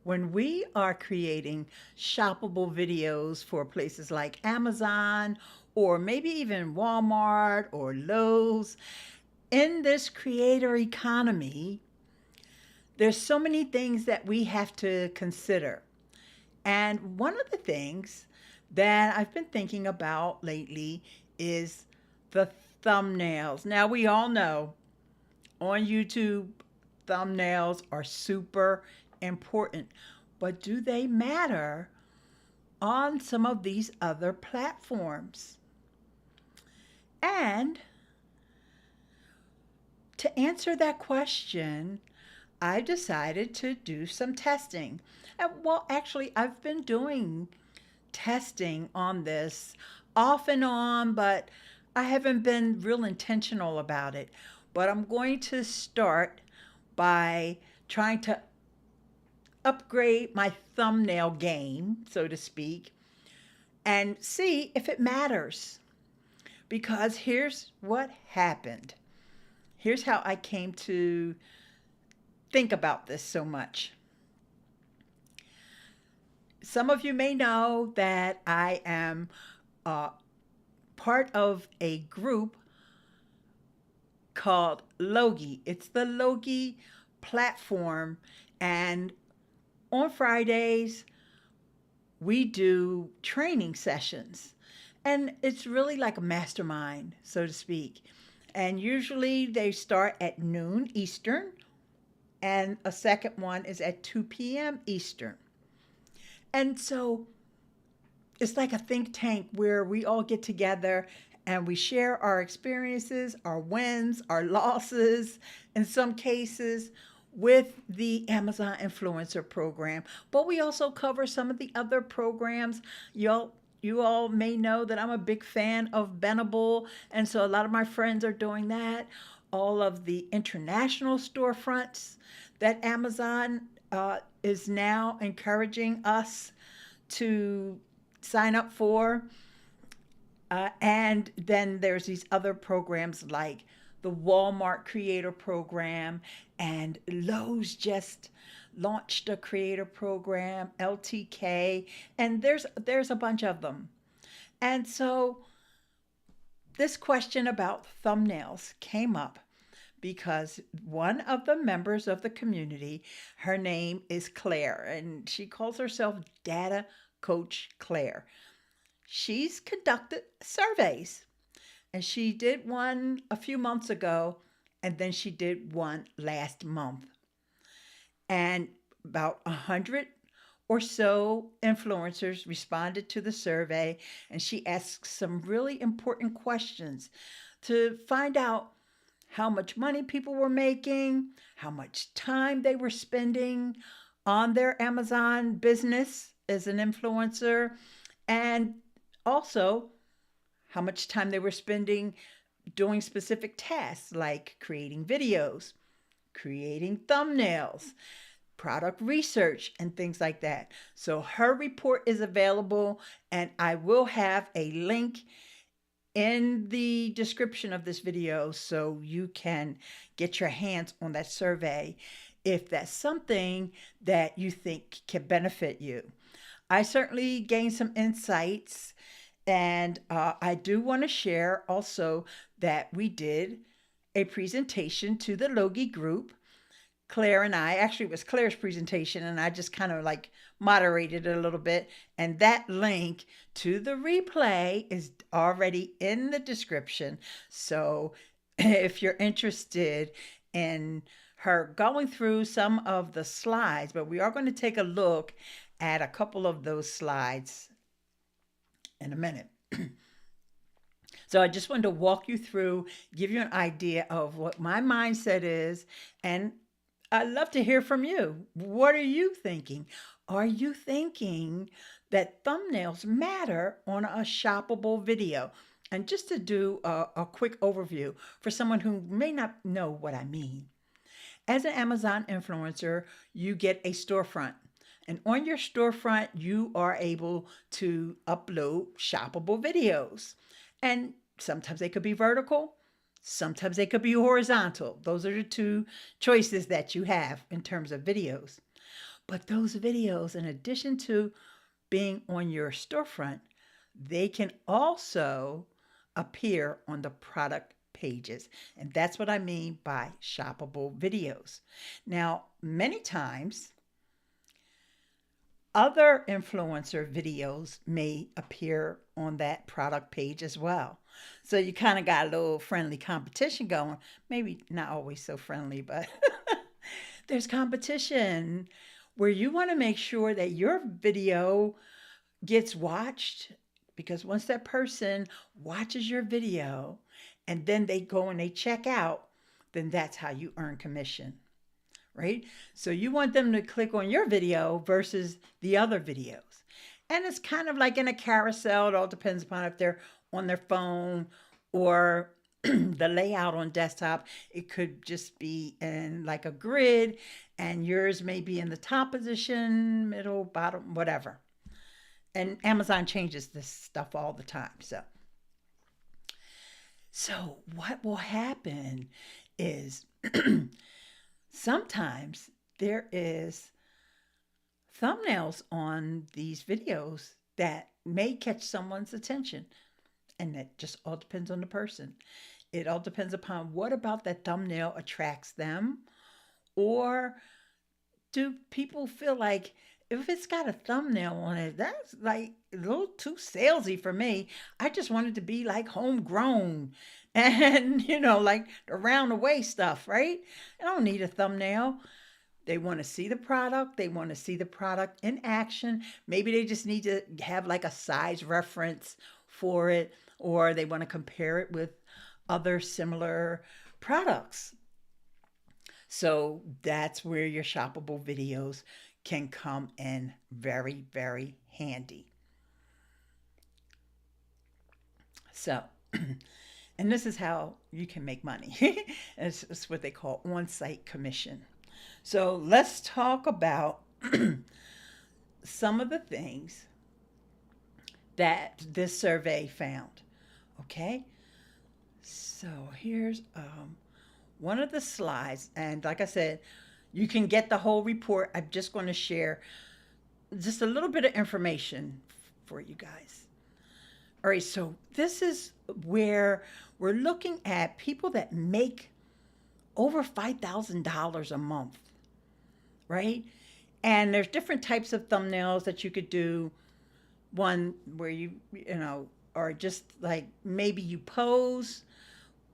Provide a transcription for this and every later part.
When we are creating shoppable videos for places like Amazon or maybe even Walmart or Lowe's, in this creator economy, there's so many things that we have to consider. And one of the things that I've been thinking about lately is the thumbnails. Now, we all know on YouTube, thumbnails are super important, but do they matter on some of these other platforms? And to answer that question, I decided to do some testing. Well, actually, I've been doing testing on this off and on, but I haven't been real intentional about it. But I'm going to start by trying to upgrade my thumbnail game, so to speak, and see if it matters. Because here's what happened. Here's how I came to think about this so much. Some of you may know that I am uh, part of a group called Logie. It's the Logie platform. And on Fridays, we do training sessions. And it's really like a mastermind, so to speak. And usually they start at noon Eastern, and a second one is at 2 p.m. Eastern. And so it's like a think tank where we all get together and we share our experiences, our wins, our losses, in some cases, with the Amazon Influencer Program. But we also cover some of the other programs. You all may know that I'm a big fan of Benable, and so a lot of my friends are doing that. All of the international storefronts that Amazon is now encouraging us to sign up for. And then there's these other programs like the Walmart Creator Program, and Lowe's just launched a creator program, LTK, and there's a bunch of them. And so this question about thumbnails came up because one of the members of the community, her name is Claire, and she calls herself Data Coach Claire. She's conducted surveys, and she did one a few months ago, and then she did one last month. And about 100 or so influencers responded to the survey, and she asked some really important questions to find out how much money people were making, how much time they were spending on their Amazon business as an influencer, and also how much time they were spending doing specific tasks like creating videos, creating thumbnails, product research, and things like that. So her report is available, and I will have a link in the description of this video so you can get your hands on that survey if that's something that you think can benefit you. I certainly gained some insights, and I do want to share also that we did a presentation to the Logie group. Claire and I, actually, it was Claire's presentation, and I just kind of like moderated it a little bit. And that link to the replay is already in the description. So if you're interested in her going through some of the slides, but we are going to take a look at a couple of those slides in a minute. So I just wanted to walk you through, give you an idea of what my mindset is, and I'd love to hear from you. What are you thinking? Are you thinking that thumbnails matter on a shoppable video? And just to do a quick overview for someone who may not know what I mean. As an Amazon influencer, you get a storefront. And on your storefront, you are able to upload shoppable videos. And sometimes they could be vertical, sometimes they could be horizontal. Those are the two choices that you have in terms of videos. But those videos, in addition to being on your storefront, they can also appear on the product pages. And that's what I mean by shoppable videos. Now, many times, other influencer videos may appear on that product page as well. So you kind of got a little friendly competition going. Maybe not always so friendly, but there's competition where you want to make sure that your video gets watched, because once that person watches your video and then they go and they check out, then that's how you earn commission, right? So you want them to click on your video versus the other videos. And it's kind of like in a carousel. It all depends upon if they're on their phone or the layout on desktop. It could just be in like a grid, and yours may be in the top position, middle, bottom, whatever. And Amazon changes this stuff all the time. So what will happen is sometimes there is thumbnails on these videos that may catch someone's attention. And that just all depends on the person. It all depends upon what about that thumbnail attracts them. Or do people feel like if it's got a thumbnail on it, that's like a little too salesy for me. I just want it to be like homegrown and, like around the way stuff, right? I don't need a thumbnail. They want to see the product. They want to see the product in action. Maybe they just need to have like a size reference for it, or they want to compare it with other similar products. So that's where your shoppable videos can come in very, very handy. So, and this is how you can make money. It's what they call on-site commission. So let's talk about some of the things that this survey found. Okay, so here's one of the slides, and like I said, you can get the whole report. I'm just going to share just a little bit of information for you guys. All right, so this is where we're looking at people that make over $5,000 a month, right? And there's different types of thumbnails that you could do. One where you or just like maybe you pose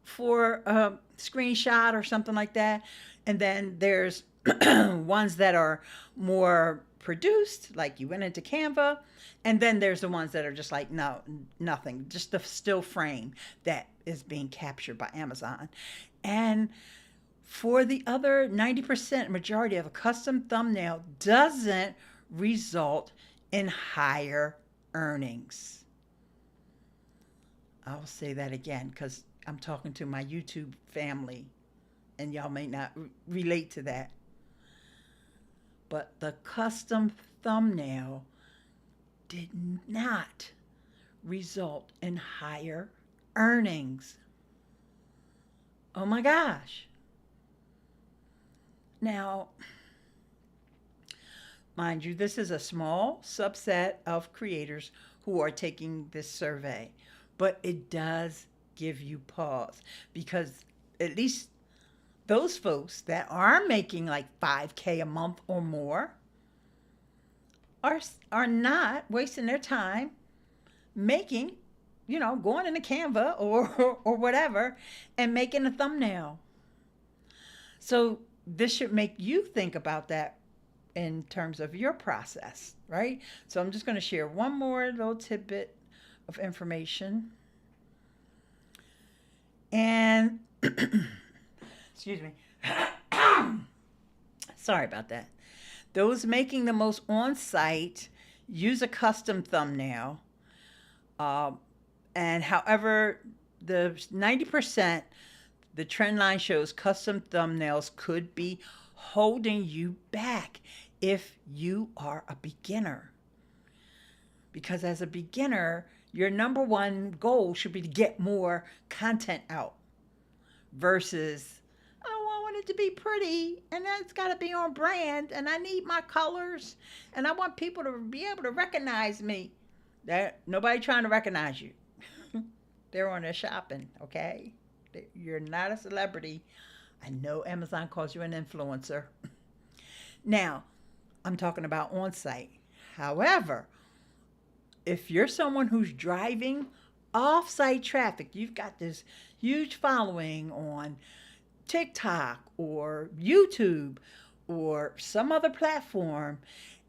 for a screenshot or something like that. And then there's ones that are more produced, like you went into Canva. And then there's the ones that are just like, no, nothing, just the still frame that is being captured by Amazon. And for the other 90% majority of a custom thumbnail doesn't result in higher earnings. I'll say that again because I'm talking to my YouTube family and y'all may not relate to that. But the custom thumbnail did not result in higher earnings. Oh my gosh. Now, mind you, this is a small subset of creators who are taking this survey, but it does give you pause because at least those folks that are making like 5K a month or more are not wasting their time making, going into Canva or whatever and making a thumbnail. So this should make you think about that in terms of your process, right? So I'm just going to share one more little tidbit of information. And, excuse me. Sorry about that. Those making the most on-site use a custom thumbnail. And however, the 90%, the trend line shows custom thumbnails could be holding you back if you are a beginner. Because as a beginner, your number one goal should be to get more content out versus, oh, I want to to be pretty, and it's got to be on brand, and I need my colors, and I want people to be able to recognize me. That nobody trying to recognize you. They're on their shopping, okay? You're not a celebrity. I know Amazon calls you an influencer. Now, I'm talking about on site. However, if you're someone who's driving off site traffic, you've got this huge following on TikTok or YouTube or some other platform,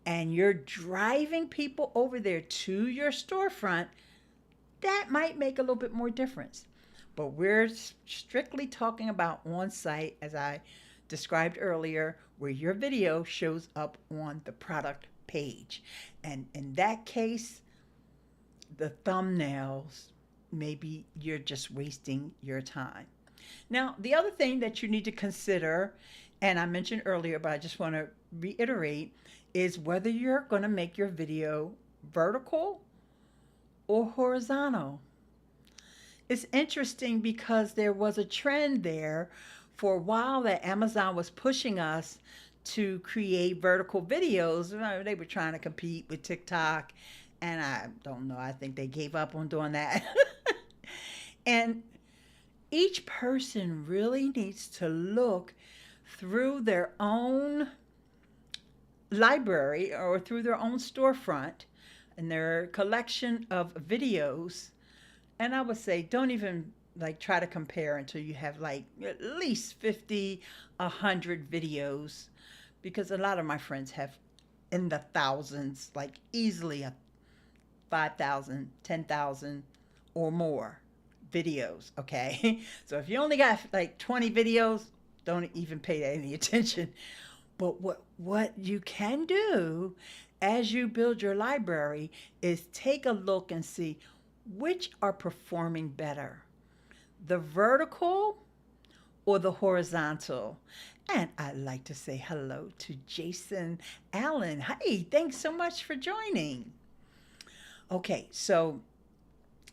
and you're driving people over there to your storefront, that might make a little bit more difference. But we're strictly talking about on site, as I described earlier, where your video shows up on the product page. And in that case, the thumbnails, maybe you're just wasting your time. Now, the other thing that you need to consider, and I mentioned earlier, but I just want to reiterate, is whether you're going to make your video vertical or horizontal. It's interesting because there was a trend there for a while that Amazon was pushing us to create vertical videos. They were trying to compete with TikTok, and I don't know, I think they gave up on doing that. And each person really needs to look through their own library or through their own storefront and their collection of videos. And I would say don't even like try to compare until you have like at least 50, 100 videos, because a lot of my friends have in the thousands, like easily a 5,000, 10,000 or more videos, okay? So if you only got like 20 videos, don't even pay any attention. But what you can do as you build your library is take a look and see which are performing better, the vertical or the horizontal. And I'd like to say hello to Jason Allen. Hey, thanks so much for joining. Okay, so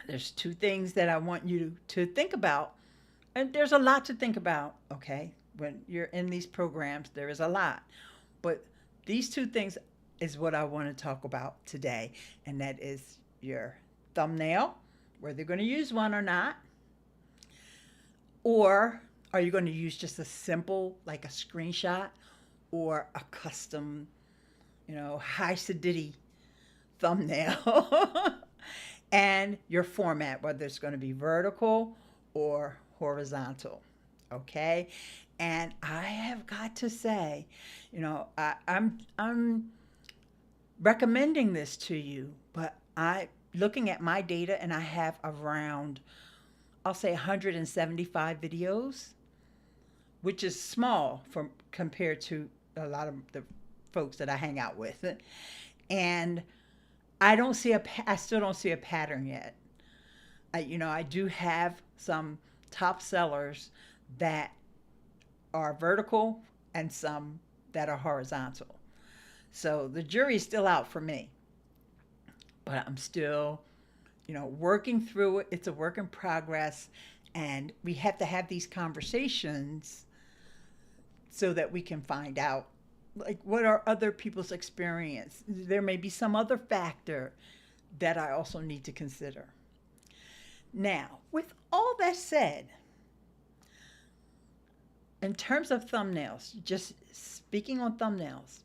there's two things that I want you to think about. And there's a lot to think about, okay? When you're in these programs, there is a lot. But these two things is what I want to talk about today. And that is your thumbnail, whether you're going to use one or not. Or are you going to use just a simple, like a screenshot or a custom, high fidelity thumbnail? And your format, whether it's going to be vertical or horizontal, okay? And I have got to say, I'm recommending this to you, but looking at my data, and I have around, I'll say 175 videos, which is small compared to a lot of the folks that I hang out with. And I still don't see a pattern yet. I do have some top sellers that are vertical and some that are horizontal. So the jury's still out for me. But I'm still, working through it. It's a work in progress. And we have to have these conversations so that we can find out, like, what are other people's experience. There may be some other factor that I also need to consider. Now, with all that said, in terms of thumbnails, just speaking on thumbnails,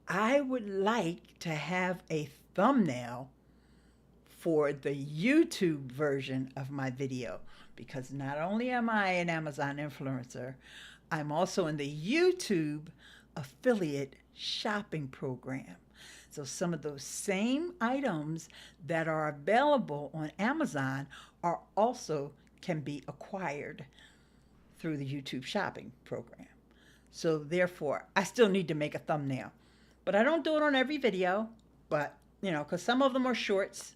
I would like to have a thumbnail for the YouTube version of my video, because not only am I an Amazon influencer, I'm also in the YouTube affiliate shopping program. So some of those same items that are available on Amazon are also can be acquired through the YouTube shopping program. So therefore, I still need to make a thumbnail. But I don't do it on every video, but, because some of them are shorts.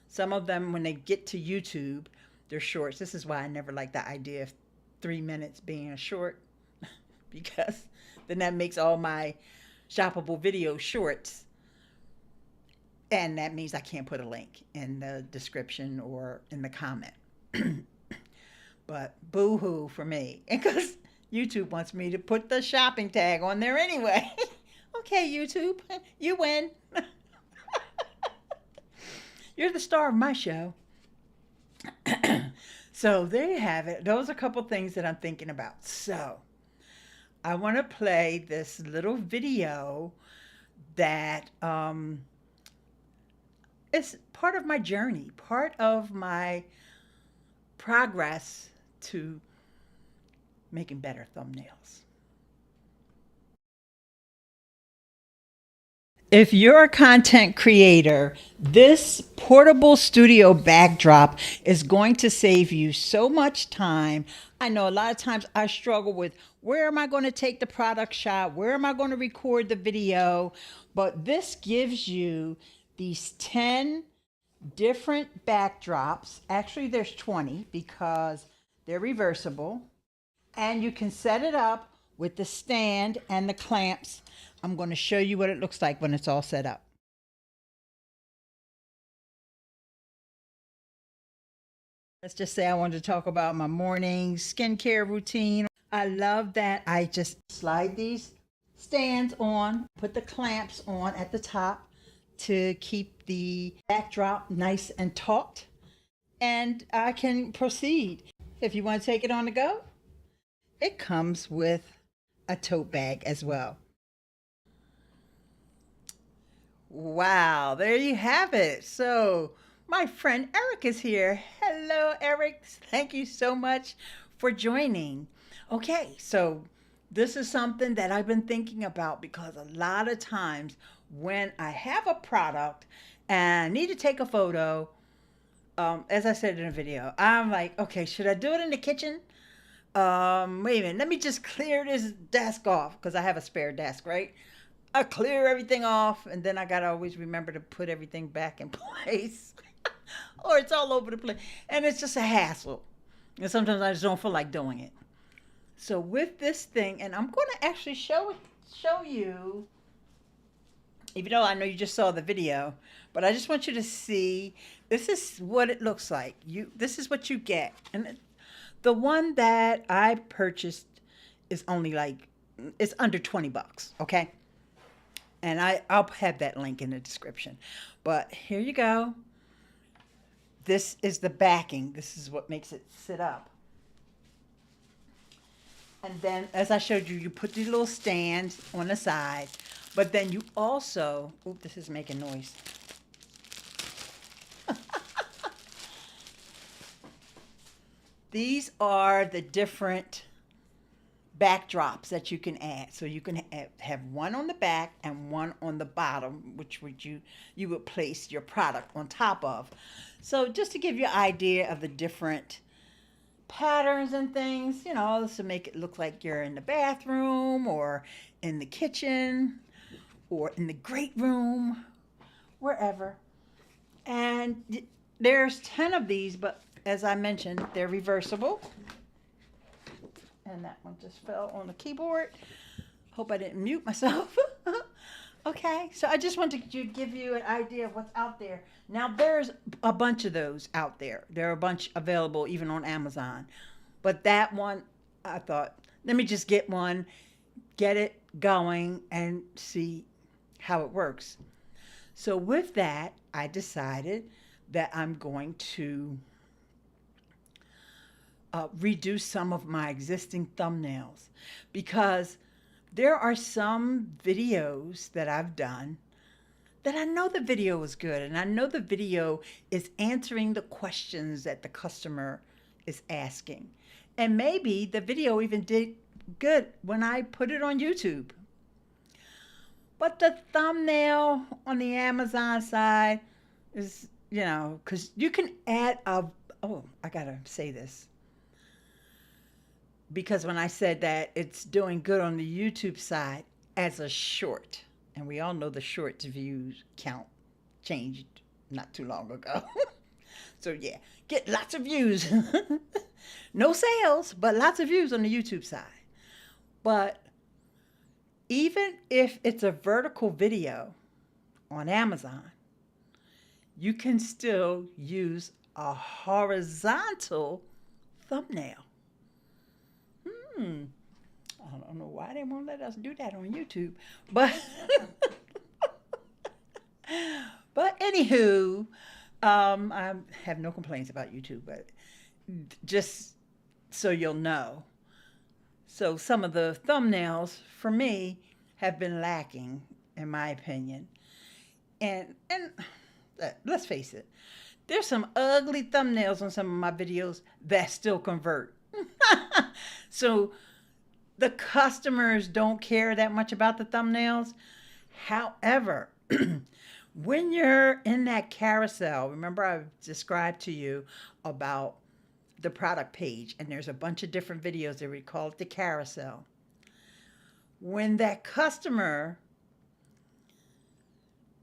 Some of them, when they get to YouTube, they're shorts. This is why I never like the idea of 3 minutes being a short, because then that makes all my shoppable video shorts. And that means I can't put a link in the description or in the comment. But boo-hoo for me. Because YouTube wants me to put the shopping tag on there anyway. Okay, YouTube, you win. You're the star of my show. So there you have it. Those are a couple things that I'm thinking about. So I want to play this little video that is part of my journey, part of my progress to making better thumbnails. If you're a content creator, this portable studio backdrop is going to save you so much time. I know a lot of times I struggle with where am I going to take the product shot? Where am I going to record the video? But this gives you these 10 different backdrops. Actually, there's 20 because they're reversible. And you can set it up with the stand and the clamps. I'm going to show you what it looks like when it's all set up. Let's just say I wanted to talk about my morning skincare routine. I love that I just slide these stands on, put the clamps on at the top to keep the backdrop nice and taut, and I can proceed. If you want to take it on the go, it comes with a tote bag as well. Wow, there you have it. So my friend Eric is here. Hello, Eric. Thank you so much for joining. Okay, so this is something that I've been thinking about because a lot of times when I have a product and I need to take a photo, as I said in a video, I'm like, okay, should I do it in the kitchen? Wait a minute, let me just clear this desk off because I have a spare desk, right? I clear everything off and then I gotta always remember to put everything back in place or it's all over the place and it's just a hassle. And sometimes I just don't feel like doing it. So with this thing, and I'm going to actually show you, even though I know you just saw the video, but I just want you to see, this is what it looks like. This is what you get. And the one that I purchased is only like, it's under 20 bucks, okay? And I'll have that link in the description. But here you go. This is the backing. This is what makes it sit up. And then, as I showed you, you put these little stands on the side. But then you also, oop, this is making noise. These are the different backdrops that you can add. So you can have one on the back and one on the bottom, which would you would place your product on top of. So just to give you an idea of the different patterns and things, you know, to make it look like you're in the bathroom or in the kitchen or in the great room, wherever. And there's 10 of these, but as I mentioned, they're reversible. And that one just fell on the keyboard. Hope I didn't mute myself. Okay, so I just wanted to give you an idea of what's out there. Now, there's a bunch of those out there. There are a bunch available even on Amazon. But that one, I thought, let me just get one, get it going, and see how it works. So with that, I decided that I'm going to reduce some of my existing thumbnails because there are some videos that I've done that I know the video is good and I know the video is answering the questions that the customer is asking. And maybe the video even did good when I put it on YouTube. But the thumbnail on the Amazon side is, you know, because you can add oh, I gotta say this. Because when I said that it's doing good on the YouTube side as a short, and we all know the short views count changed not too long ago. So yeah, get lots of views. No sales, but lots of views on the YouTube side. But even if it's a vertical video on Amazon, you can still use a horizontal thumbnail. don't know why they won't let us do that on YouTube, but but anywho, I have no complaints about YouTube, but just so you'll know. So some of the thumbnails for me have been lacking, in my opinion. And let's face it, there's some ugly thumbnails on some of my videos that still convert. So the customers don't care that much about the thumbnails. However, when you're in that carousel, remember I described to you about the product page, and there's a bunch of different videos that we call it the carousel. When that customer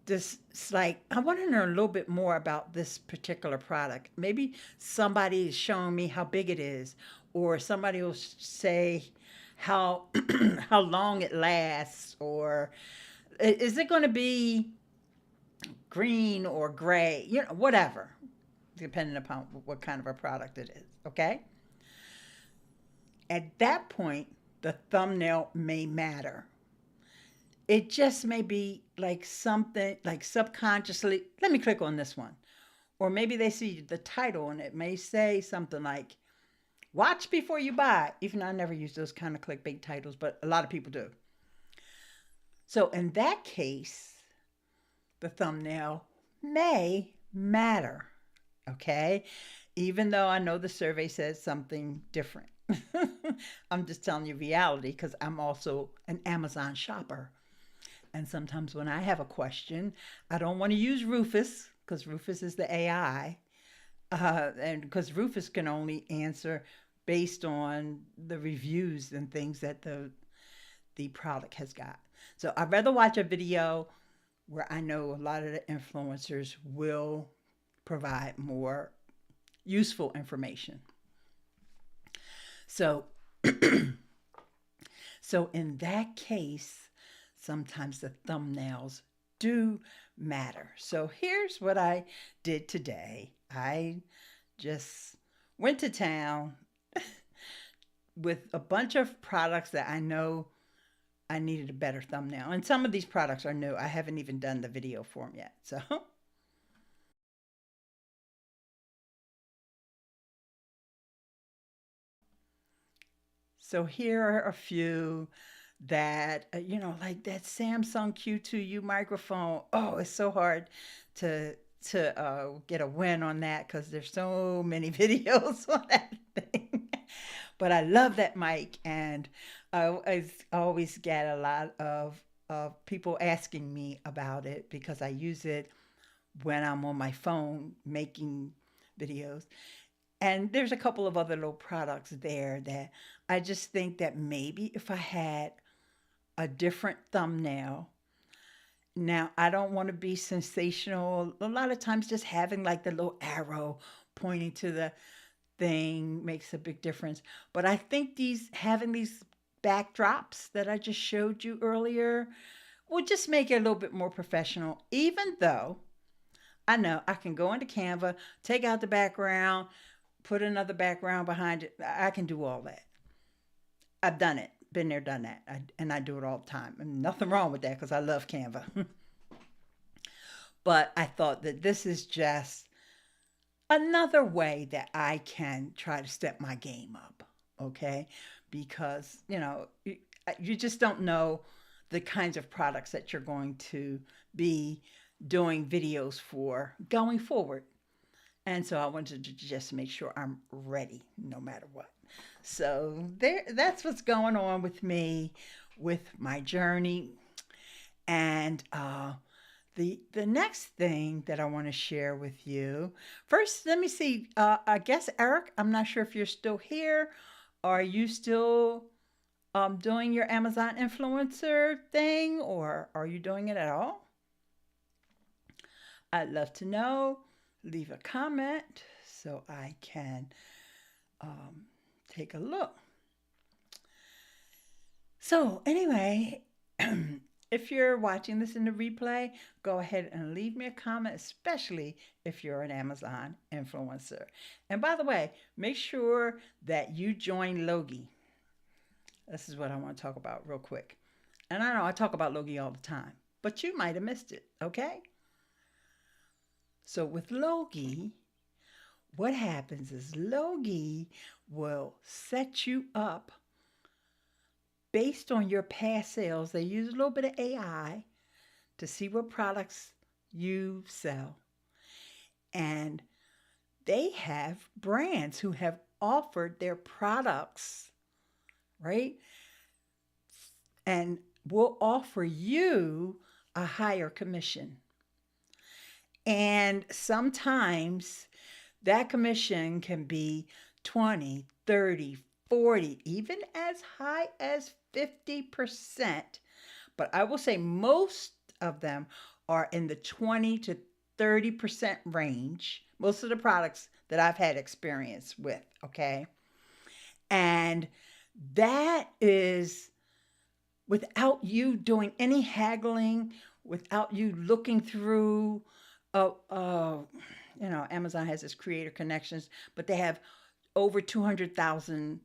this it's like, I want to learn a little bit more about this particular product. Maybe somebody is showing me how big it is, or somebody will say how how long it lasts, or is it going to be green or gray, whatever, depending upon what kind of a product it is. Okay. At that point, the thumbnail may matter. It just may be like something like subconsciously, let me click on this one. Or maybe they see the title and it may say something like, watch before you buy. Even though I never use those kind of clickbait titles, but a lot of people do. So in that case, the thumbnail may matter. Okay. Even though I know the survey says something different. I'm just telling you reality because I'm also an Amazon shopper. And sometimes when I have a question, I don't want to use Rufus because Rufus is the AI. And because Rufus can only answer based on the reviews and things that the product has got. So I'd rather watch a video where I know a lot of the influencers will provide more useful information. So, so in that case, sometimes the thumbnails do matter. So here's what I did today. I just went to town with a bunch of products that I know I needed a better thumbnail. And some of these products are new. I haven't even done the video for them yet. So here are a few that, like that Samsung Q2U microphone. Oh, it's so hard to get a win on that because there's so many videos on that thing. But I love that mic, and I always get a lot of people asking me about it because I use it when I'm on my phone making videos. And there's a couple of other little products there that I just think that maybe if I had a different thumbnail. Now, I don't want to be sensational. A lot of times just having like the little arrow pointing to the thing makes a big difference. But I think having these backdrops that I just showed you earlier will just make it a little bit more professional, even though I know I can go into Canva, take out the background, put another background behind it. I can do all that. I've done it, been there, done that, and I do it all the time. And nothing wrong with that because I love Canva. But I thought that this is just another way that I can try to step my game up, okay? Because, you just don't know the kinds of products that you're going to be doing videos for going forward. And so I wanted to just make sure I'm ready no matter what. So that's what's going on with me, with my journey. And the next thing that I want to share with you, first, let me see. I guess, Eric, I'm not sure if you're still here. Are you still doing your Amazon influencer thing, or are you doing it at all? I'd love to know. Leave a comment so I can take a look. So anyway, if you're watching this in the replay, go ahead and leave me a comment, especially if you're an Amazon influencer. And by the way, make sure that you join Logie. This is what I want to talk about real quick. And I know I talk about Logie all the time, but you might have missed it, okay? So with Logie, what happens is Logie will set you up based on your past sales. They use a little bit of AI to see what products you sell. And they have brands who have offered their products, right? And will offer you a higher commission. And sometimes that commission can be 20, 30, 40, even as high as 50%. But I will say most of them are in the 20 to 30% range. Most of the products that I've had experience with, okay? And that is without you doing any haggling, without you looking through, Amazon has its creator connections, but they have over 200,000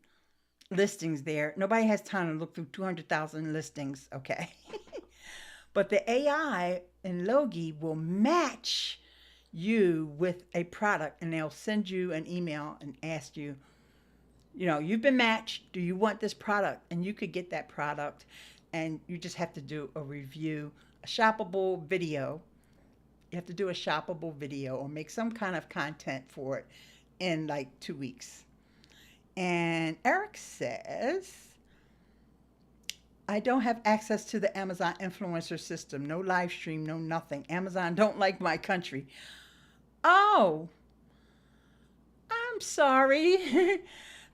listings there. Nobody has time to look through 200,000 listings, okay? But the AI in Logie will match you with a product, and they'll send you an email and ask you, you've been matched. Do you want this product? And you could get that product, and you just have to do a review, a shoppable video. You have to do a shoppable video or make some kind of content for it in like 2 weeks. And Eric says, I don't have access to the Amazon influencer system. No live stream, no nothing. Amazon don't like my country. Oh, I'm sorry.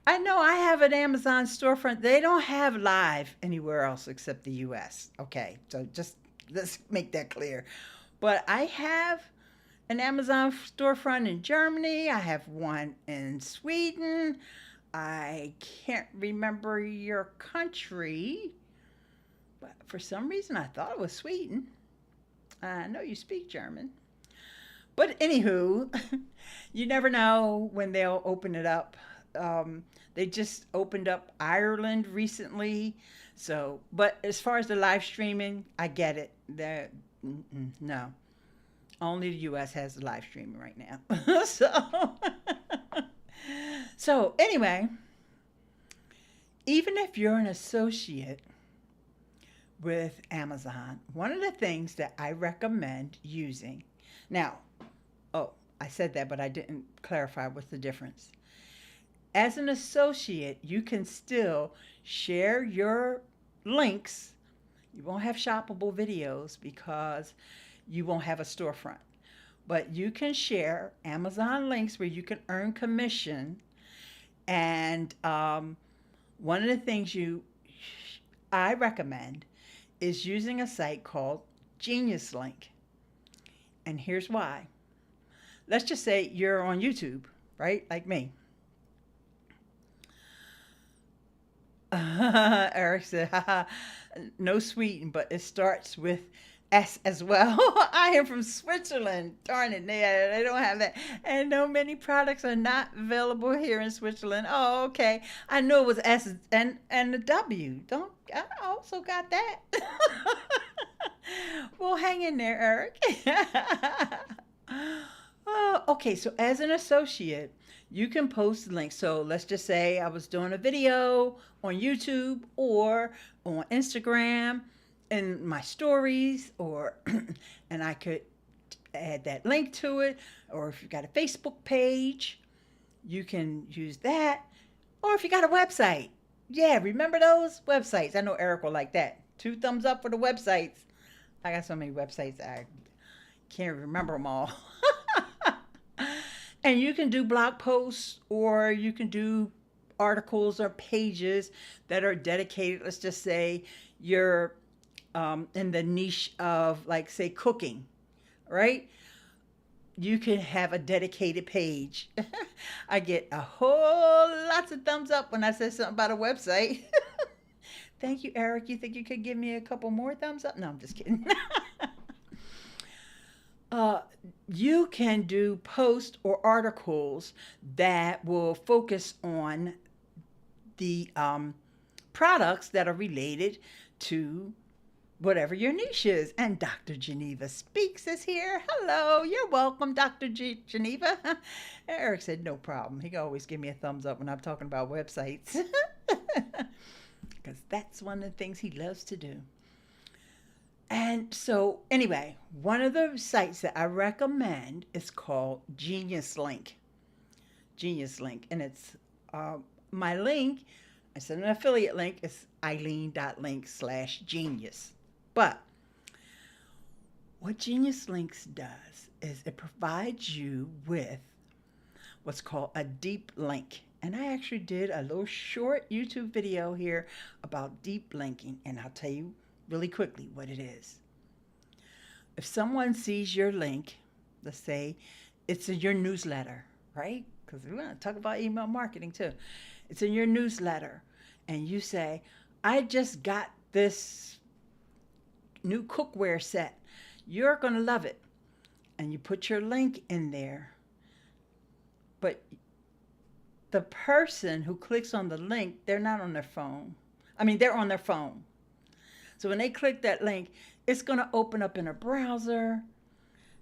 I know I have an Amazon storefront. They don't have live anywhere else except the US. Okay, so just let's make that clear. But I have an Amazon storefront in Germany. I have one in Sweden. I can't remember your country, but for some reason I thought it was Sweden. I know you speak German. But anywho, you never know when they'll open it up. They just opened up Ireland recently. So, but as far as the live streaming, I get it. No, only the US has the live streaming right now. So anyway, even if you're an associate with Amazon, one of the things that I recommend using now, I said that, but I didn't clarify what's the difference. As an associate, you can still share your links. You won't have shoppable videos because you won't have a storefront. But you can share Amazon links where you can earn commission. And one of the things I recommend is using a site called Genius Link. And here's why. Let's just say you're on YouTube, right? Like me. Eric said, haha, no Sweden, but it starts with S as well. I am from Switzerland. Darn it, they don't have that. And no, many products are not available here in Switzerland. Oh, okay. I knew it was S and the W. I also got that. Well, hang in there, Eric. Okay, so as an associate, you can post links. So let's just say I was doing a video on YouTube or on Instagram in my stories, and I could add that link to it. Or if you've got a Facebook page, you can use that. Or if you got a website, yeah, remember those websites? I know Eric will like that. 2 thumbs up for the websites. I got so many websites I can't remember them all. And you can do blog posts, or you can do articles or pages that are dedicated. Let's just say you're in the niche of, like, say, cooking, right? You can have a dedicated page. I get a whole lots of thumbs up when I say something about a website. Thank you, Eric. You think you could give me a couple more thumbs up? No, I'm just kidding. You can do posts or articles that will focus on the products that are related to whatever your niche is. And Dr. Geneva Speaks is here. Hello, you're welcome, Dr. Geneva. Eric said, no problem. He can always give me a thumbs up when I'm talking about websites. Because that's one of the things he loves to do. And so, anyway, one of the sites that I recommend is called Genius Link. Genius Link. And it's my link. It's an affiliate link. It's eileen.link/genius. But what Genius Links does is it provides you with what's called a deep link. And I actually did a little short YouTube video here about deep linking. And I'll tell you really quickly what it is. If someone sees your link, let's say it's in your newsletter, right? Because we're going to talk about email marketing too. It's in your newsletter. And you say, I just got this new cookware set. You're going to love it. And you put your link in there. But the person who clicks on the link, they're not on their phone. I mean, they're on their phone. So when they click that link, it's going to open up in a browser.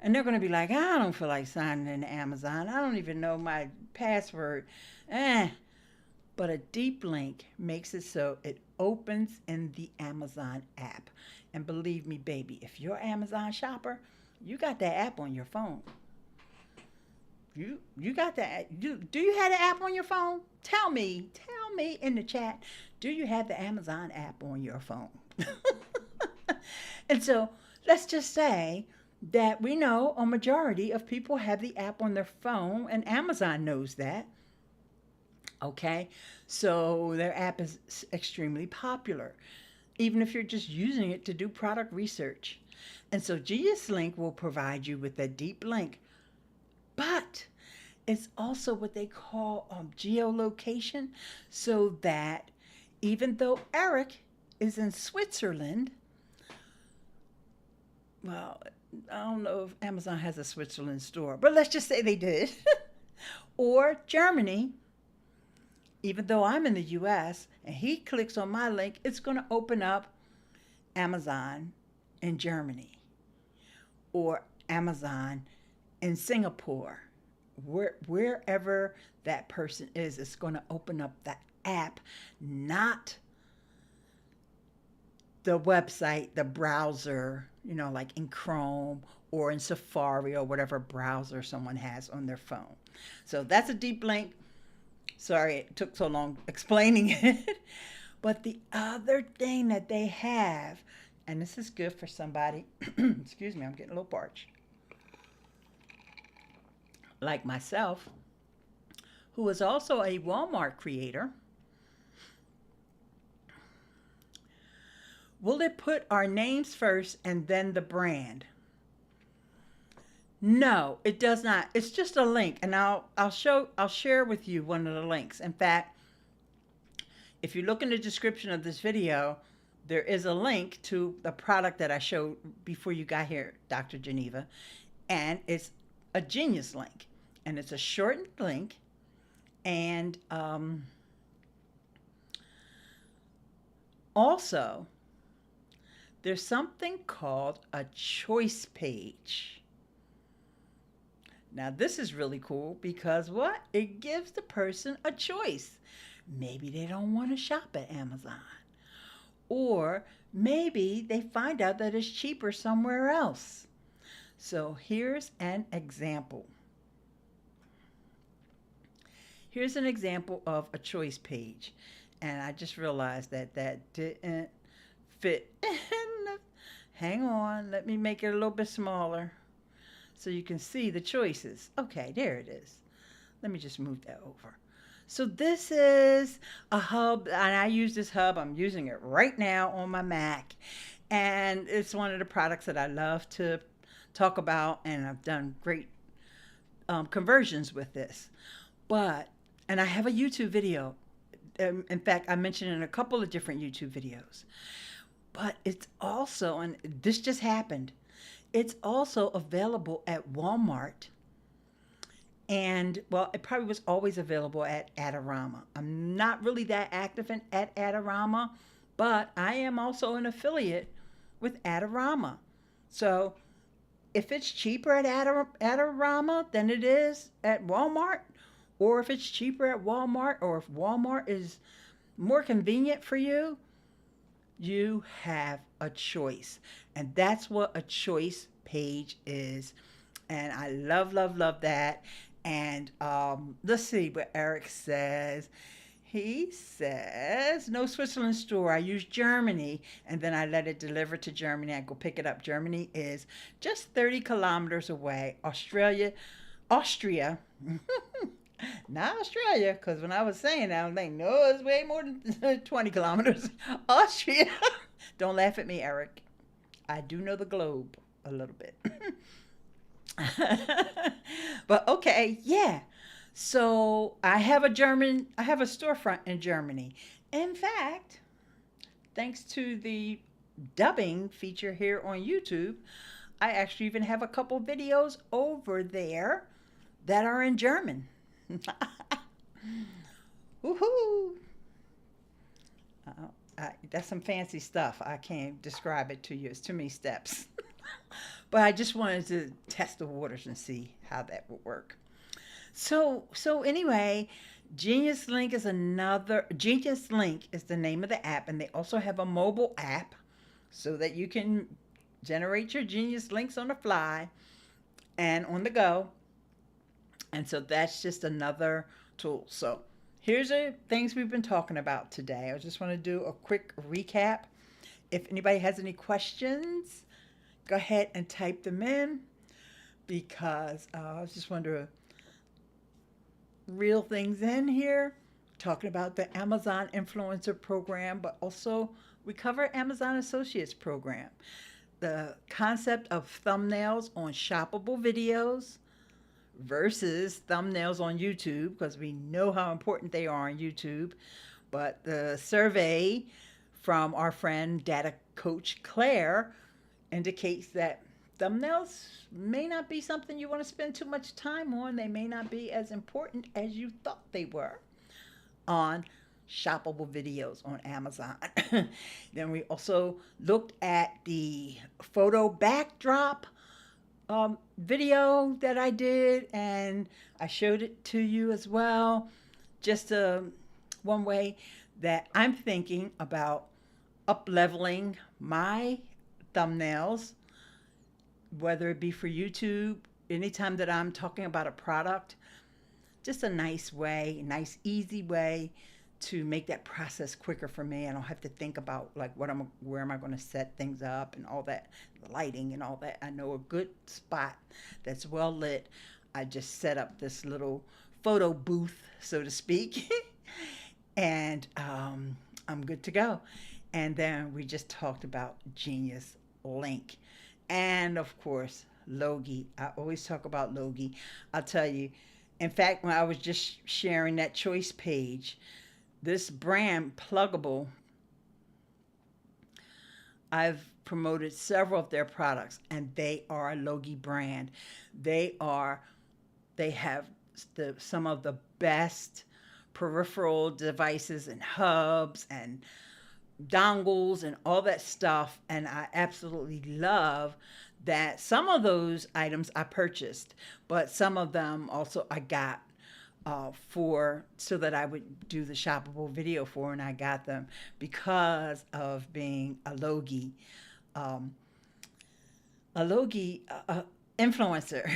And they're going to be like, I don't feel like signing into Amazon. I don't even know my password. But a deep link makes it so it opens in the Amazon app. And believe me, baby, if you're an Amazon shopper, you got that app on your phone. You got that. Do you have the app on your phone? Tell me in the chat, do you have the Amazon app on your phone? And so let's just say that we know a majority of people have the app on their phone, and Amazon knows that. Okay, so their app is extremely popular, even if you're just using it to do product research. And so Genius Link will provide you with a deep link, but it's also what they call geolocation, so that even though Eric is in Switzerland, well, I don't know if Amazon has a Switzerland store, but let's just say they did, or Germany, even though I'm in the US and he clicks on my link, it's going to open up Amazon in Germany or Amazon in Singapore. Wherever that person is, it's going to open up the app, not the website, the browser, like in Chrome or in Safari or whatever browser someone has on their phone. So that's a deep link. Sorry it took so long explaining it. But the other thing that they have, and this is good for somebody, excuse me, I'm getting a little parched, like myself, who is also a Walmart creator. Will it put our names first and then the brand? No, it does not. It's just a link, and I'll share with you one of the links. In fact, if you look in the description of this video, there is a link to the product that I showed before you got here, Dr. Geneva, and it's a Genius Link, and it's a shortened link, and also there's something called a choice page. Now, this is really cool because what? It gives the person a choice. Maybe they don't want to shop at Amazon. Or maybe they find out that it's cheaper somewhere else. So here's an example. Here's an example of a choice page. And I just realized that didn't fit in the... Hang on, let me make it a little bit smaller, so you can see the choices. Okay, there it is. Let me just move that over. So this is a hub, and I use this hub. I'm using it right now on my Mac. And it's one of the products that I love to talk about, and I've done great conversions with this. And I have a YouTube video. In fact, I mentioned it in a couple of different YouTube videos. But it's also, and this just happened, it's also available at Walmart And well, it probably was always available at Adorama. I'm not really that active at Adorama, but I am also an affiliate with Adorama. So if it's cheaper at Adorama than it is at Walmart, or if it's cheaper at Walmart, or if Walmart is more convenient for you, you have a choice. And that's what a choice page is. And I love, love, love that. And let's see what Eric says. He says, no Switzerland store. I use Germany and then I let it deliver to Germany. I go pick it up. Germany is just 30 kilometers away. Austria, not Australia, because when I was saying that, I was like, no, it's way more than 20 kilometers. Austria. Don't laugh at me, Eric. I do know the globe a little bit. But okay, yeah. So I have a storefront in Germany. In fact, thanks to the dubbing feature here on YouTube, I actually even have a couple videos over there that are in German. Woohoo! That's some fancy stuff. I can't describe it to you. It's too many steps. But I just wanted to test the waters and see how that would work. So anyway, Genius Link is the name of the app, and they also have a mobile app so that you can generate your Genius Links on the fly and on the go. And so that's just another tool. So here's the things we've been talking about today. I just want to do a quick recap. If anybody has any questions, go ahead and type them in, because I just want to reel things in here, talking about the Amazon Influencer Program, but also we cover Amazon Associates Program. The concept of thumbnails on shoppable videos versus thumbnails on YouTube, because we know how important they are on YouTube. But the survey from our friend data coach Claire indicates that thumbnails may not be something you want to spend too much time on. They may not be as important as you thought they were on shoppable videos on Amazon. Then we also looked at the photo backdrop video that I did, and I showed it to you as well. Just one way that I'm thinking about up-leveling my thumbnails, whether it be for YouTube, anytime that I'm talking about a product, just a nice way, nice, easy way to make that process quicker for me. I don't have to think about like where am I going to set things up and all that, the lighting and all that. I know a good spot that's well lit. I just set up this little photo booth, so to speak, and I'm good to go. And then we just talked about Genius Link. And of course, Logie. I always talk about Logie. I'll tell you, in fact, when I was just sharing that choice page, this brand, Pluggable, I've promoted several of their products, and they are a Logie brand. They have some of the best peripheral devices and hubs and dongles and all that stuff, and I absolutely love that some of those items I purchased, but some of them also I got so that I would do the shoppable video for, and I got them because of being a Logie influencer.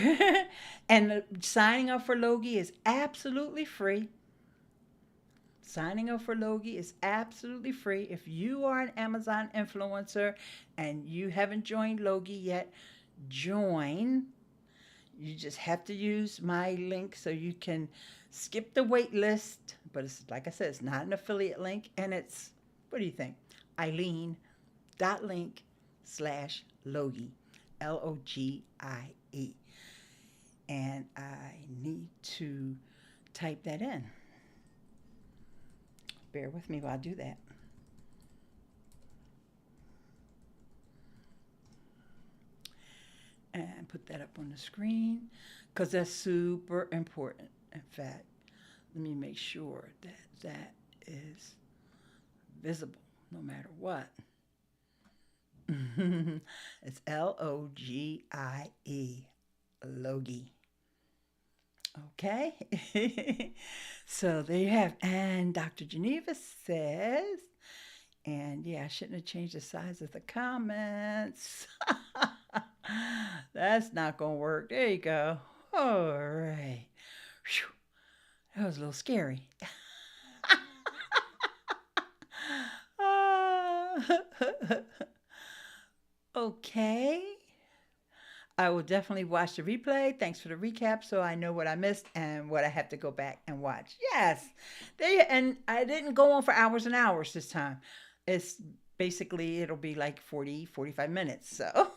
And signing up for Logie is absolutely free. Signing up for Logie is absolutely free. If you are an Amazon influencer and you haven't joined Logie yet, join. You just have to use my link so you can skip the wait list. But it's, like I said, it's not an affiliate link. And it's, what do you think? Eileen.link/Logie. Logie. And I need to type that in. Bear with me while I do that. And put that up on the screen because that's super important. In fact, let me make sure that that is visible no matter what. It's Logie, Logie. Okay. So there you have. And Dr. Geneva says, and yeah, I shouldn't have changed the size of the comments. That's not going to work. There you go. All right. Whew. That was a little scary. Okay. I will definitely watch the replay. Thanks for the recap so I know what I missed and what I have to go back and watch. Yes. And I didn't go on for hours and hours this time. It's basically, it'll be like 40, 45 minutes. So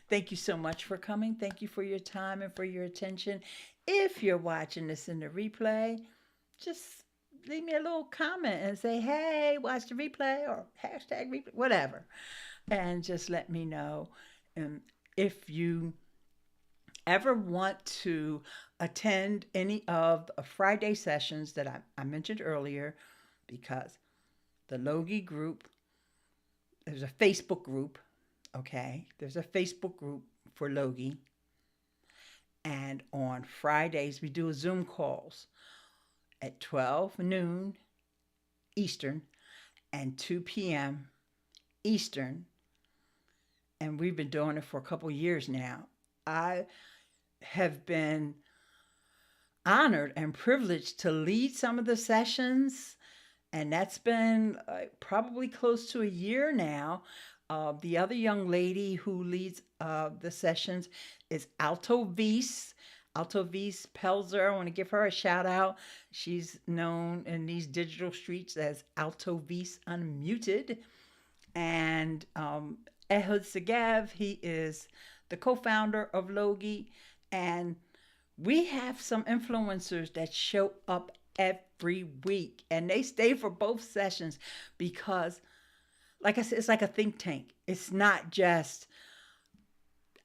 thank you so much for coming. Thank you for your time and for your attention. If you're watching this in the replay, just leave me a little comment and say, hey, watch the replay or hashtag replay, whatever. And just let me know. If you ever want to attend any of the Friday sessions that I mentioned earlier, because the Logie group, there's a Facebook group, okay? There's a Facebook group for Logie. And on Fridays, we do Zoom calls at 12 noon Eastern and 2 p.m. Eastern. And we've been doing it for a couple years now. I have been honored and privileged to lead some of the sessions, and that's been probably close to a year now. The other young lady who leads the sessions is Altovise. Altovise Pelzer. I want to give her a shout out. She's known in these digital streets as Altovise Unmuted. And Ehud Segev, he is the co-founder of Logie, and we have some influencers that show up every week, and they stay for both sessions because, like I said, it's like a think tank. It's not just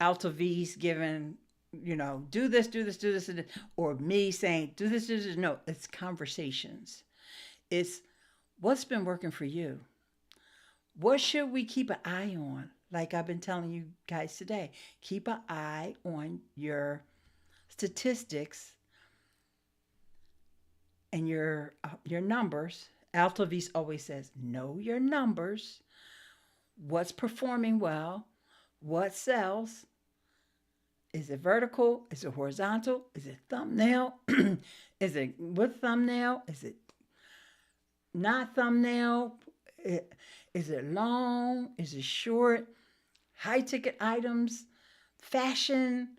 Altovise giving, do this, do this, do this, or me saying, do this, do this. No, it's conversations. It's what's been working for you. What should we keep an eye on? Like I've been telling you guys today, keep an eye on your statistics and your numbers. Altovise always says, know your numbers. What's performing well? What sells? Is it vertical? Is it horizontal? Is it thumbnail? Is it with thumbnail? Is it not thumbnail? Is it long? Is it short? High ticket items, fashion.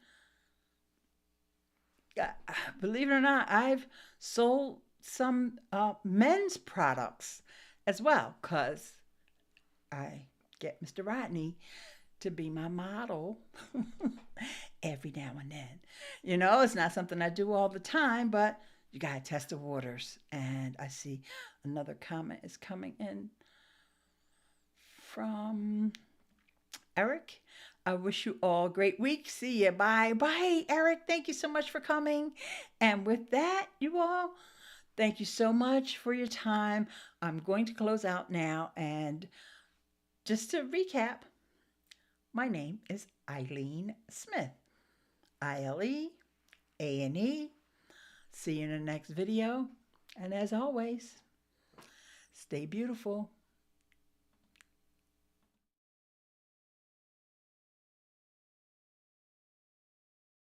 Believe it or not, I've sold some men's products as well because I get Mr. Rodney to be my model every now and then. It's not something I do all the time, but you got to test the waters. And I see another comment is coming in from Eric. I wish you all a great week. See you. Bye. Bye, Eric. Thank you so much for coming. And with that, you all, thank you so much for your time. I'm going to close out now. And just to recap, my name is Eileen Smith. ILEANE. See you in the next video. And as always, stay beautiful.